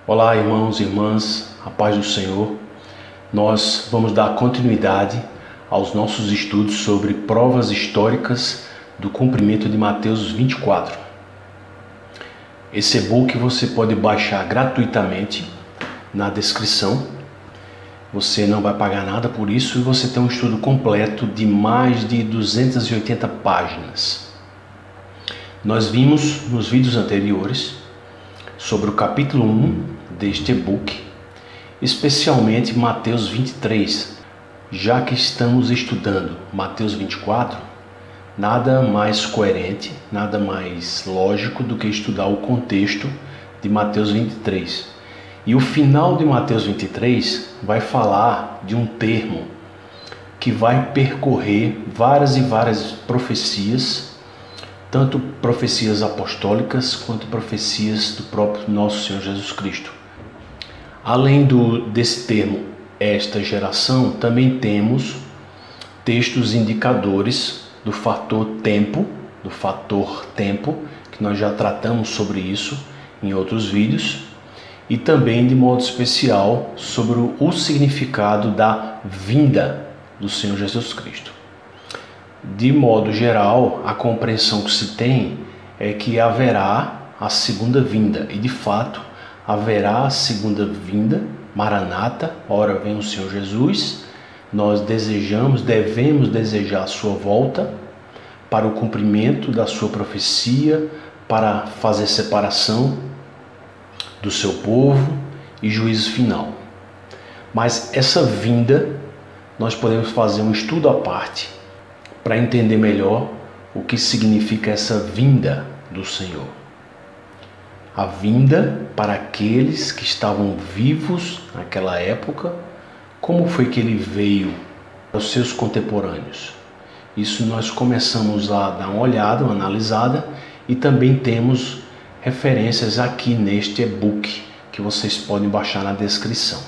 Olá, irmãos e irmãs, a paz do Senhor. Nós vamos dar continuidade aos nossos estudos sobre provas históricas do cumprimento de Mateus 24. Esse e-book você pode baixar gratuitamente na descrição. Você não vai pagar nada por isso e você tem um estudo completo de mais de 280 páginas. Nós vimos nos vídeos anteriores sobre o capítulo 1 deste e-book, especialmente Mateus 23. Já que estamos estudando Mateus 24, nada mais coerente, nada mais lógico do que estudar o contexto de Mateus 23. E o final de Mateus 23 vai falar de um termo que vai percorrer várias e várias profecias, tanto profecias apostólicas quanto profecias do próprio nosso Senhor Jesus Cristo. Além desse termo, esta geração, também temos textos indicadores do fator tempo, que nós já tratamos sobre isso em outros vídeos, e também de modo especial sobre o significado da vinda do Senhor Jesus Cristo. De modo geral, a compreensão que se tem é que haverá a segunda vinda, e de fato haverá a segunda vinda, Maranata, ora vem o Senhor Jesus. Nós devemos desejar a sua volta para o cumprimento da sua profecia, para fazer separação do seu povo e juízo final. Mas essa vinda, nós podemos fazer um estudo à parte para entender melhor o que significa essa vinda do Senhor. A vinda para aqueles que estavam vivos naquela época, como foi que ele veio aos seus contemporâneos. Isso nós começamos a dar uma olhada, uma analisada, e também temos referências aqui neste e-book que vocês podem baixar na descrição.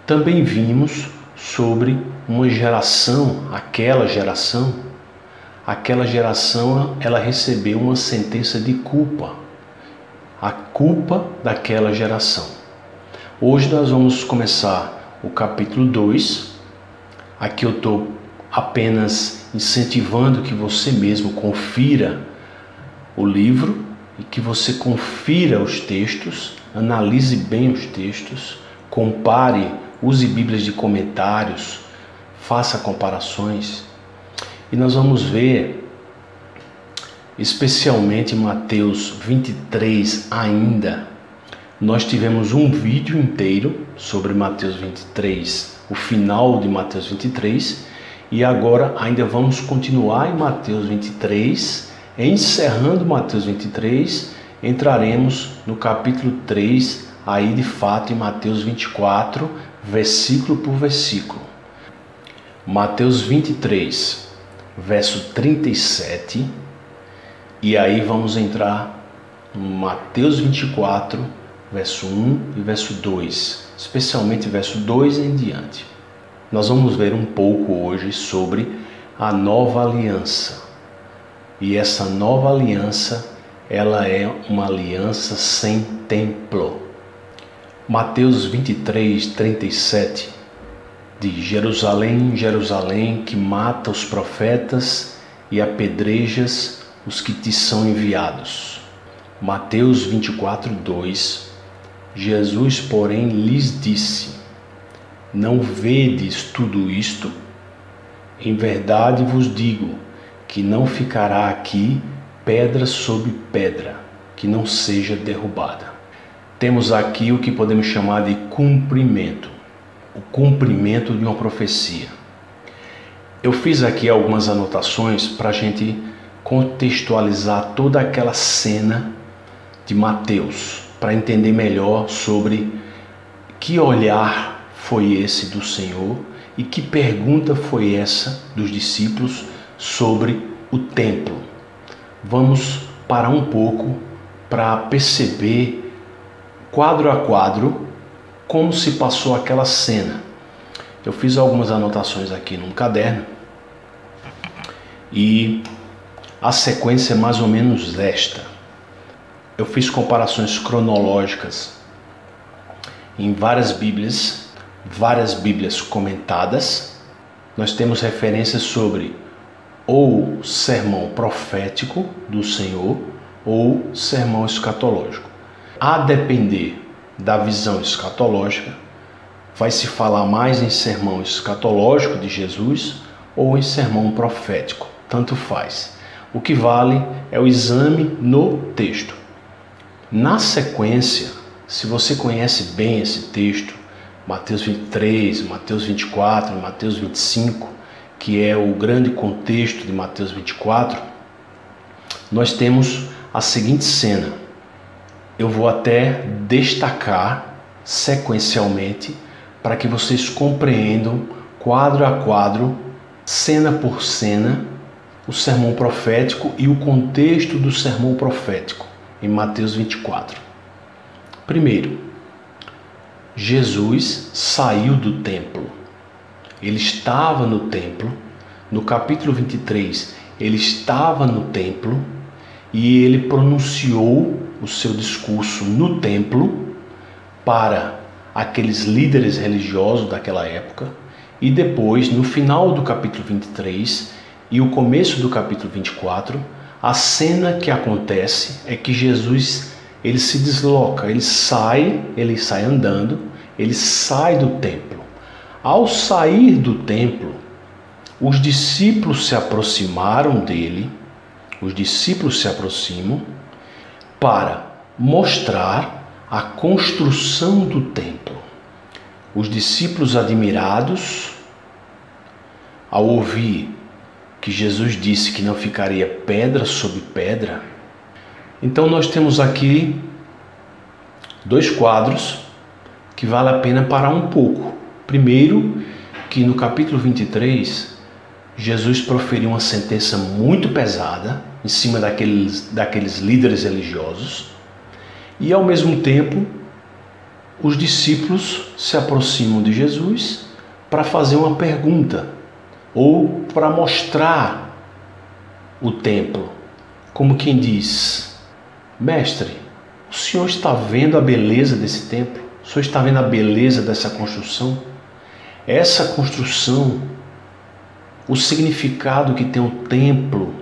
Também vimos sobre uma geração, aquela geração ela recebeu uma sentença de culpa. A culpa daquela geração. Hoje nós vamos começar o capítulo 2. Aqui eu estou apenas incentivando que você mesmo confira o livro e que você confira os textos, analise bem os textos, compare, use bíblias de comentários, faça comparações. E nós vamos ver especialmente Mateus 23 ainda. Nós tivemos um vídeo inteiro sobre Mateus 23, o final de Mateus 23, e agora ainda vamos continuar em Mateus 23, encerrando Mateus 23, entraremos no capítulo 3, aí de fato em Mateus 24, versículo por versículo. Mateus 23, verso 37, e aí vamos entrar em Mateus 24, verso 1 e verso 2, especialmente verso 2 em diante. Nós vamos ver um pouco hoje sobre a nova aliança. E essa nova aliança, ela é uma aliança sem templo. Mateus 23, 37, de Jerusalém, Jerusalém, que mata os profetas e apedrejas os que te são enviados. Mateus 24, 2. Jesus, porém, lhes disse: não vedes tudo isto? Em verdade vos digo que não ficará aqui pedra sobre pedra, que não seja derrubada. Temos aqui o que podemos chamar de cumprimento, o cumprimento de uma profecia. Eu fiz aqui algumas anotações para a gente contextualizar toda aquela cena de Mateus, para entender melhor sobre que olhar foi esse do Senhor e que pergunta foi essa dos discípulos sobre o templo. Vamos parar um pouco para perceber quadro a quadro como se passou aquela cena. Eu fiz algumas anotações aqui num caderno e a sequência é mais ou menos esta. Eu fiz comparações cronológicas em várias Bíblias comentadas. Nós temos referências sobre ou sermão profético do Senhor ou sermão escatológico. A depender da visão escatológica, vai se falar mais em sermão escatológico de Jesus ou em sermão profético, tanto faz. O que vale é o exame no texto. Na sequência, se você conhece bem esse texto, Mateus 23, Mateus 24, Mateus 25, que é o grande contexto de Mateus 24, nós temos a seguinte cena. Eu vou até destacar sequencialmente para que vocês compreendam quadro a quadro, cena por cena, o sermão profético e o contexto do sermão profético em Mateus 24. Primeiro, Jesus saiu do templo. Ele estava no templo. No capítulo 23, ele estava no templo e ele pronunciou o seu discurso no templo para aqueles líderes religiosos daquela época. E depois, no final do capítulo 23 e o começo do capítulo 24, a cena que acontece é que Jesus ele se desloca, ele sai andando, ele sai do templo. Ao sair do templo, os discípulos se aproximaram dele, para mostrar a construção do templo. Os discípulos admirados, ao ouvir que Jesus disse que não ficaria pedra sobre pedra. Então nós temos aqui dois quadros que vale a pena parar um pouco. Primeiro, que no capítulo 23, Jesus proferiu uma sentença muito pesada em cima daqueles líderes religiosos e, ao mesmo tempo, os discípulos se aproximam de Jesus para fazer uma pergunta ou para mostrar o templo, como quem diz: Mestre, o senhor está vendo a beleza desse templo? O senhor está vendo a beleza dessa construção? Essa construção, o significado que tem o templo,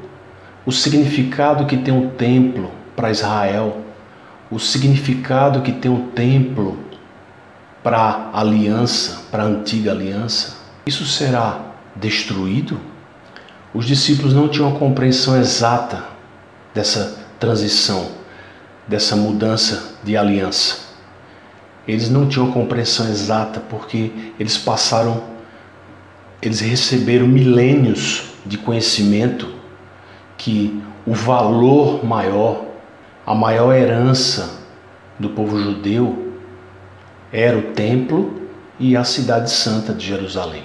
para Israel, o significado que tem o templo para a aliança, para a antiga aliança, isso será destruído? Os discípulos não tinham a compreensão exata dessa transição, dessa mudança de aliança. Eles não tinham a compreensão exata porque eles receberam milênios de conhecimento que o valor maior, a maior herança do povo judeu era o templo e a cidade santa de Jerusalém.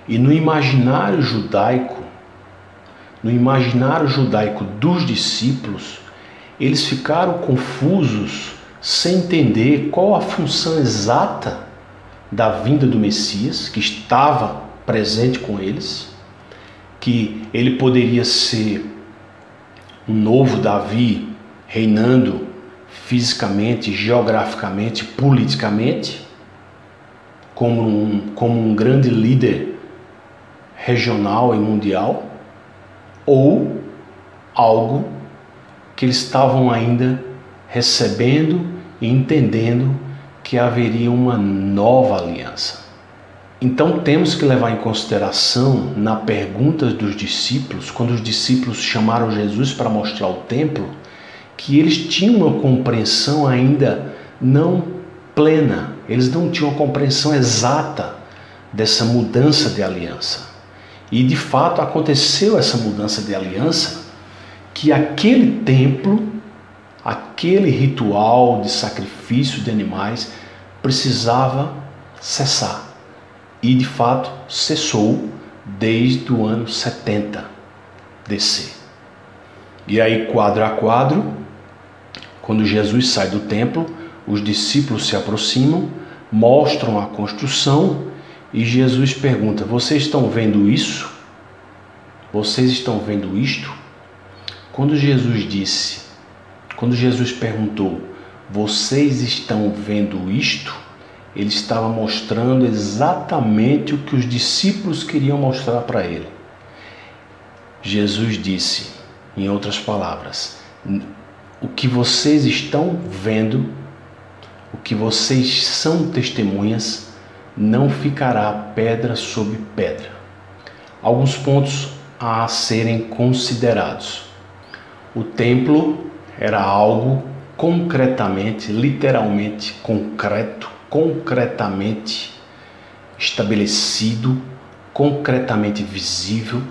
E no imaginário judaico dos discípulos, eles ficaram confusos, sem entender qual a função exata da vinda do Messias, que estava presente com eles, que ele poderia ser um novo Davi, reinando fisicamente, geograficamente, politicamente, como um grande líder regional e mundial, ou algo que eles estavam ainda recebendo e entendendo que haveria uma nova aliança. Então temos que levar em consideração na pergunta dos discípulos, quando os discípulos chamaram Jesus para mostrar o templo, que eles tinham uma compreensão ainda não plena, eles não tinham a compreensão exata dessa mudança de aliança. E de fato aconteceu essa mudança de aliança, que aquele templo, aquele ritual de sacrifício de animais precisava cessar. E de fato cessou desde o ano 70 DC. E aí, quadro a quadro, quando Jesus sai do templo, os discípulos se aproximam, mostram a construção e Jesus pergunta: vocês estão vendo isso? Vocês estão vendo isto? Quando Jesus perguntou: vocês estão vendo isto? Ele estava mostrando exatamente o que os discípulos queriam mostrar para ele. Jesus disse, em outras palavras, o que vocês estão vendo, o que vocês são testemunhas, não ficará pedra sobre pedra. Alguns pontos a serem considerados. O templo era algo concretamente, literalmente concreto, concretamente estabelecido, concretamente visível,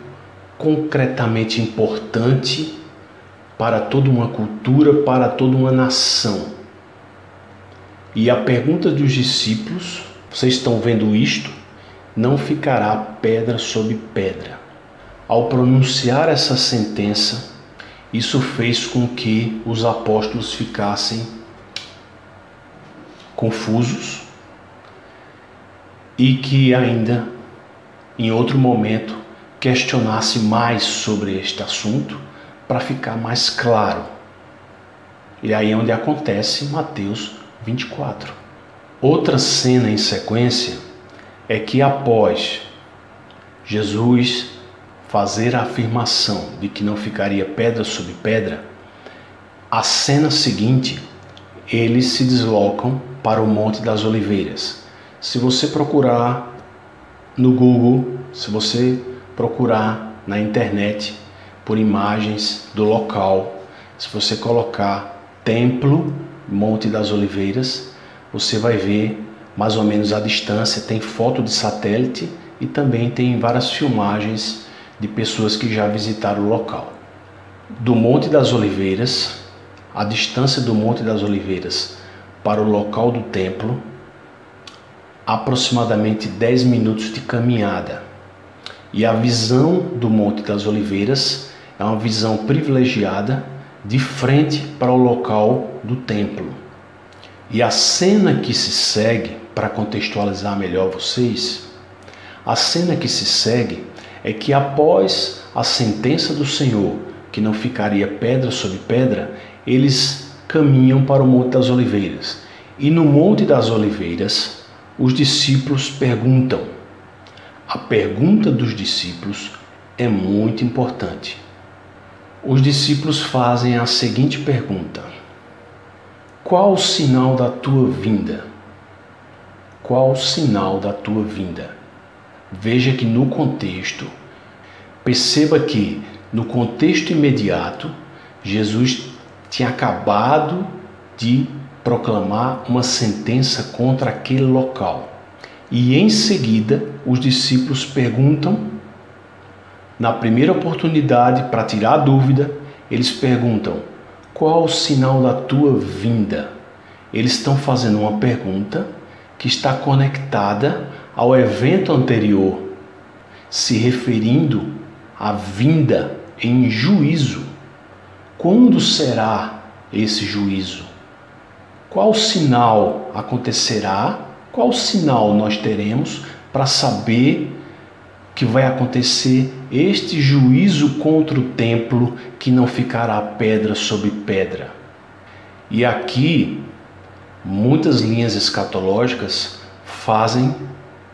concretamente importante para toda uma cultura, para toda uma nação. E a pergunta dos discípulos, vocês estão vendo isto? Não ficará pedra sobre pedra. Ao pronunciar essa sentença, isso fez com que os apóstolos ficassem confusos e que ainda, em outro momento, questionasse mais sobre este assunto para ficar mais claro. E aí é onde acontece Mateus 24. Outra cena em sequência é que após Jesus fazer a afirmação de que não ficaria pedra sobre pedra, a cena seguinte, eles se deslocam para o Monte das Oliveiras. Se você procurar no Google, se você procurar na internet por imagens do local, se você colocar Templo Monte das Oliveiras, você vai ver mais ou menos a distância, tem foto de satélite e também tem várias filmagens de pessoas que já visitaram o local. Do Monte das Oliveiras, a distância do Monte das Oliveiras para o local do templo, aproximadamente 10 minutos de caminhada. E a visão do Monte das Oliveiras é uma visão privilegiada de frente para o local do templo. E a cena que se segue, para contextualizar melhor vocês, a cena que se segue é que após a sentença do Senhor, que não ficaria pedra sobre pedra, eles caminham para o Monte das Oliveiras. E no Monte das Oliveiras, os discípulos perguntam. A pergunta dos discípulos é muito importante. Os discípulos fazem a seguinte pergunta: qual o sinal da tua vinda? Qual o sinal da tua vinda? Veja que no contexto, perceba que no contexto imediato, Jesus tinha acabado de proclamar uma sentença contra aquele local. E em seguida, os discípulos perguntam, na primeira oportunidade, para tirar a dúvida, eles perguntam: qual o sinal da tua vinda? Eles estão fazendo uma pergunta que está conectada ao evento anterior, se referindo à vinda em juízo. Quando será esse juízo? Qual sinal acontecerá? Qual sinal nós teremos para saber que vai acontecer este juízo contra o templo, que não ficará pedra sobre pedra? E aqui, muitas linhas escatológicas fazem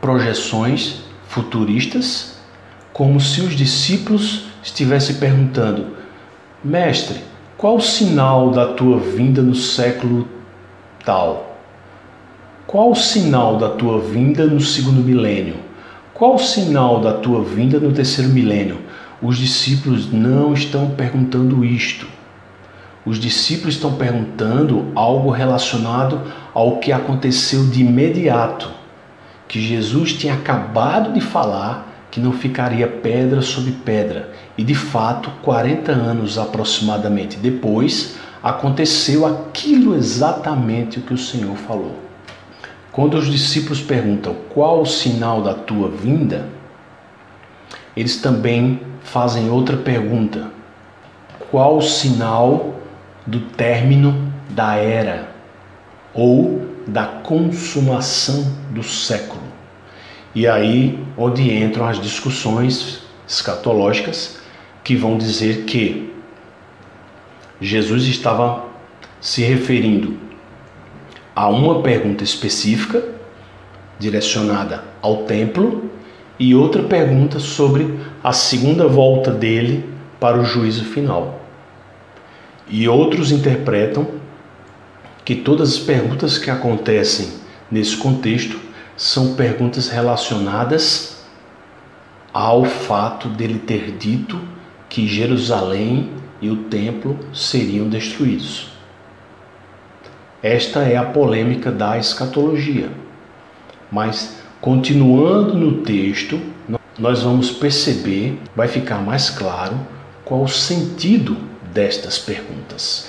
projeções futuristas, como se os discípulos estivessem perguntando: mestre, qual o sinal da tua vinda no século tal? Qual o sinal da tua vinda no segundo milênio? Qual o sinal da tua vinda no terceiro milênio? Os discípulos não estão perguntando isto. Os discípulos estão perguntando algo relacionado ao que aconteceu de imediato, que Jesus tinha acabado de falar que não ficaria pedra sobre pedra. E de fato, 40 anos aproximadamente depois, aconteceu aquilo exatamente o que o Senhor falou. Quando os discípulos perguntam qual o sinal da tua vinda, eles também fazem outra pergunta: qual o sinal do término da era ou da consumação do século? E aí onde entram as discussões escatológicas, que vão dizer que Jesus estava se referindo Há uma pergunta específica direcionada ao templo e outra pergunta sobre a segunda volta dele para o juízo final. E outros interpretam que todas as perguntas que acontecem nesse contexto são perguntas relacionadas ao fato dele ter dito que Jerusalém e o templo seriam destruídos. Esta é a polêmica da escatologia. Mas, continuando no texto, nós vamos perceber, vai ficar mais claro, qual o sentido destas perguntas.